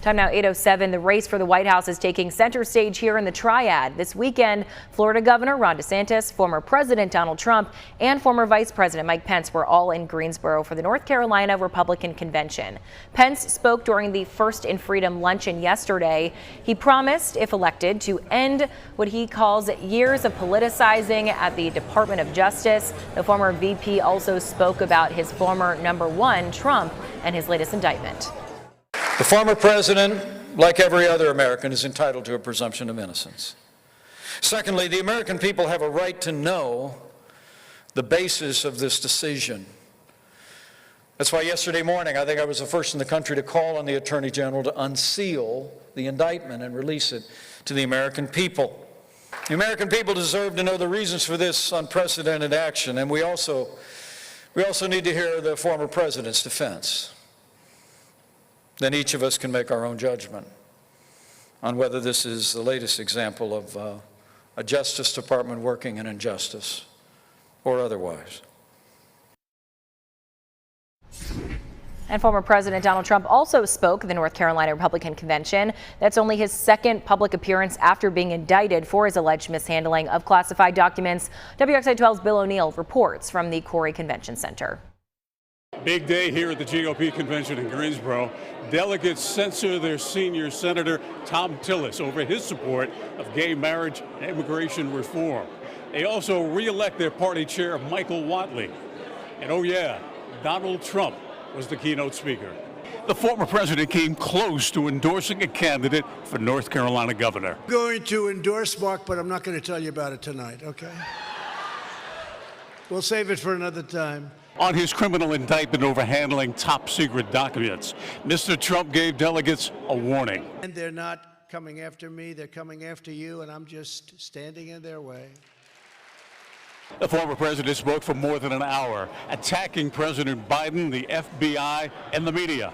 Time now 8:07. The race for the White House is taking center stage here in the Triad. This weekend, Florida Governor Ron DeSantis, former President Donald Trump, and former Vice President Mike Pence were all in Greensboro for the North Carolina Republican Convention. Pence spoke during the First in Freedom luncheon yesterday. He promised, if elected, to end what he calls years of politicizing at the Department of Justice. The former VP also spoke about his former number one, Trump, and his latest indictment. The former president, like every other American, is entitled to a presumption of innocence. Secondly, the American people have a right to know the basis of this decision. That's why yesterday morning, I think I was the first in the country to call on the Attorney General to unseal the indictment and release it to the American people. The American people deserve to know the reasons for this unprecedented action, and we also need to hear the former president's defense. Then each of us can make our own judgment on whether this is the latest example of a Justice Department working in injustice or otherwise. And former President Donald Trump also spoke at the North Carolina Republican Convention. That's only his second public appearance after being indicted for his alleged mishandling of classified documents. WXIJ 12's Bill O'Neill reports from the Corey Convention Center. Big day here at the GOP convention in Greensboro. Delegates censor their senior senator, Thom Tillis, over his support of gay marriage and immigration reform. They also re-elect their party chair, Michael Whatley. And oh yeah, Donald Trump was the keynote speaker. The former president came close to endorsing a candidate for North Carolina governor. I'm going to endorse Mark, but I'm not going to tell you about it tonight, okay? We'll save it for another time. On his criminal indictment over handling top secret documents, Mr. Trump gave delegates a warning. And they're not coming after me, they're coming after you, and I'm just standing in their way. The former president spoke for more than an hour, attacking President Biden, the FBI, and the media.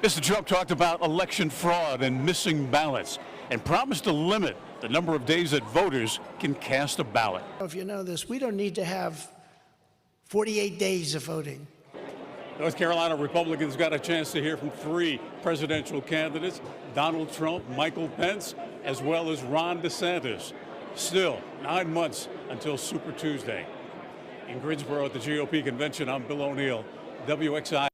Mr. Trump talked about election fraud and missing ballots and promised to limit the number of days that voters can cast a ballot. If you know this, we don't need to have 48 days of voting. North Carolina Republicans got a chance to hear from three presidential candidates, Donald Trump, Michael Pence, as well as Ron DeSantis. Still, 9 months until Super Tuesday. In Greensboro at the GOP convention, I'm Bill O'Neill, WXIJ.